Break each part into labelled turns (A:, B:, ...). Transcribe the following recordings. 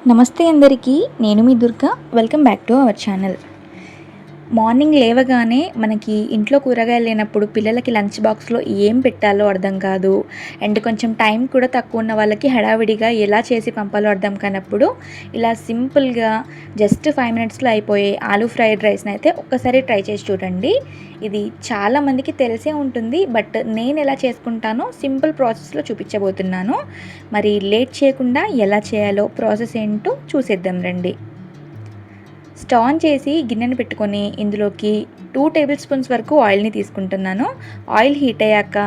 A: నమస్తే అందరికీ, నేను మీ Durga. Welcome back to our channel. Morning లేవగానే మనకి ఇంట్లో కూరగాయలు లేనప్పుడు పిల్లలకి లంచ్ బాక్స్లో ఏం పెట్టాలో అర్థం కాదు. అండ్ కొంచెం టైం కూడా తక్కువ ఉన్న వాళ్ళకి హడావిడిగా ఎలా చేసి పంపాలో అర్థం కానప్పుడు ఇలా సింపుల్గా జస్ట్ 5 మినిట్స్లో అయిపోయే ఆలూ ఫ్రైడ్ రైస్ని అయితే ఒక్కసారి ట్రై చేసి చూడండి. ఇది చాలామందికి తెలిసే ఉంటుంది, బట్ నేను ఎలా చేసుకుంటానో సింపుల్ ప్రాసెస్లో చూపించబోతున్నాను. మరి లేట్ చేయకుండా ఎలా చేయాలో ప్రాసెస్ ఏంటో చూసేద్దాం రండి. స్టవ్ ఆన్ చేసి గిన్నెను పెట్టుకొని ఇందులోకి 2 టేబుల్ స్పూన్స్ వరకు ఆయిల్ని తీసుకుంటున్నాను. ఆయిల్ హీట్ అయ్యాక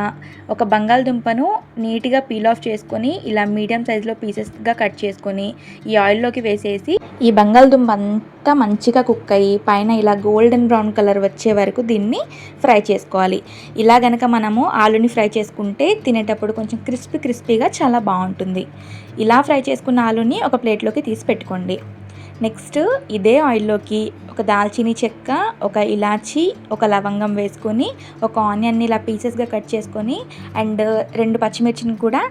A: ఒక బంగాళదుంపను నీట్గా పీల్ ఆఫ్ చేసుకొని ఇలా మీడియం సైజులో పీసెస్గా కట్ చేసుకొని ఈ ఆయిల్లోకి వేసేసి ఈ బంగాళదుంప అంతా మంచిగా కుక్ అయ్యి పైన ఇలా గోల్డెన్ బ్రౌన్ కలర్ వచ్చే వరకు దీన్ని ఫ్రై చేసుకోవాలి. ఇలా గనక మనము ఆలుని ఫ్రై చేసుకుంటే తినేటప్పుడు కొంచెం క్రిస్పీగా చాలా బాగుంటుంది. ఇలా ఫ్రై చేసుకున్న ఆలుని ఒక ప్లేట్లోకి తీసి పెట్టుకోండి. నెక్స్ట్ ఇదే ఆయిల్లోకి ఒక దాల్చినీ చెక్క, ఒక ఇలాచి, ఒక లవంగం వేసుకొని ఒక ఆనియన్ని ఇలా పీసెస్గా కట్ చేసుకొని అండ్ 2 పచ్చిమిర్చిని కూడా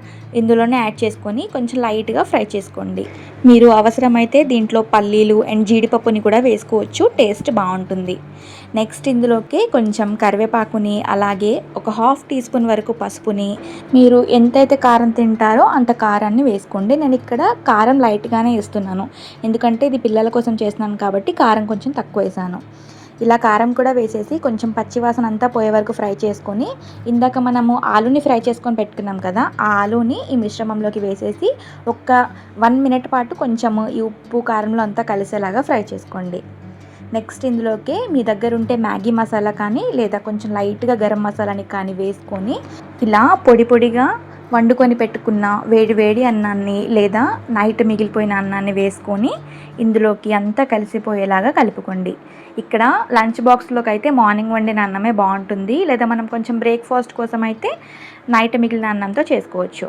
A: ఇందులోనే యాడ్ చేసుకొని కొంచెం లైట్గా ఫ్రై చేసుకోండి. మీరు అవసరమైతే దీంట్లో పల్లీలు అండ్ జీడిపప్పుని కూడా వేసుకోవచ్చు, టేస్ట్ బాగుంటుంది. నెక్స్ట్ ఇందులోకి కొంచెం కరివేపాకుని అలాగే ఒక 1/2 టీ స్పూన్ వరకు పసుపుని, మీరు ఎంతైతే కారం తింటారో అంత కారాన్ని వేసుకోండి. నేను ఇక్కడ కారం లైట్గానే వేస్తున్నాను, ఎందుకంటే ఇది పిల్లల కోసం చేస్తున్నాను కాబట్టి కారం కొంచెం తక్కువ వేసాను. ఇలా కారం కూడా వేసేసి కొంచెం పచ్చివాసన అంతా పోయే వరకు ఫ్రై చేసుకొని ఇందాక మనము ఆలూని ఫ్రై చేసుకొని పెట్టుకున్నాం కదా, ఆ ఆలూని ఈ మిశ్రమంలోకి వేసేసి ఒక 1 మినిట్ పాటు కొంచెము ఈ ఉప్పు కారంలో అంతా కలిసేలాగా ఫ్రై చేసుకోండి. నెక్స్ట్ ఇందులోకి మీ దగ్గర ఉంటే మ్యాగీ మసాలా కానీ లేదా కొంచెం లైట్గా గరం మసాలాని కానీ వేసుకొని ఇలా పొడిగా వండుకొని పెట్టుకున్న వేడి అన్నాన్ని లేదా నైట్ మిగిలిపోయిన అన్నాన్ని వేసుకొని ఇందులోకి అంతా కలిసిపోయేలాగా కలుపుకోండి. ఇక్కడ లంచ్ బాక్స్లోకి అయితే మార్నింగ్ వండిన అన్నమే బాగుంటుంది, లేదా మనం కొంచెం బ్రేక్ఫాస్ట్ కోసం అయితే నైట్ మిగిలిన అన్నంతో చేసుకోవచ్చు.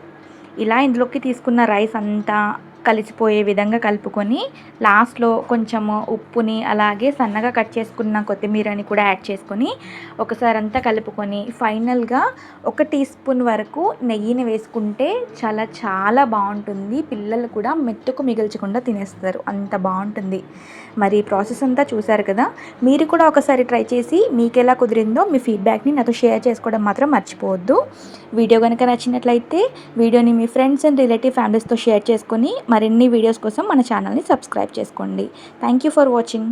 A: ఇలా ఇందులోకి తీసుకున్న రైస్ అంతా కలిసిపోయే విధంగా కలుపుకొని లాస్ట్లో కొంచెము ఉప్పుని అలాగే సన్నగా కట్ చేసుకున్న కొత్తిమీరని కూడా యాడ్ చేసుకొని ఒకసారి అంతా కలుపుకొని ఫైనల్గా 1 టీ స్పూన్ వరకు నెయ్యిని వేసుకుంటే చాలా బాగుంటుంది. పిల్లలు కూడా మెతుకు మిగిల్చకుండా తినేస్తారు, అంత బాగుంటుంది. మరి ప్రాసెస్ అంతా చూసారు కదా, మీరు కూడా ఒకసారి ట్రై చేసి మీకు ఎలా కుదిరిందో మీ ఫీడ్బ్యాక్ని నాతో షేర్ చేసుకోవడం మాత్రం మర్చిపోవద్దు. వీడియో కనుక నచ్చినట్లయితే వీడియోని మీ ఫ్రెండ్స్ అండ్ రిలేటివ్ ఫ్యామిలీస్తో షేర్ చేసుకొని మరిన్ని వీడియోస్ కోసం మన ఛానల్ని సబ్స్క్రైబ్ చేసుకోండి. Thank you for watching.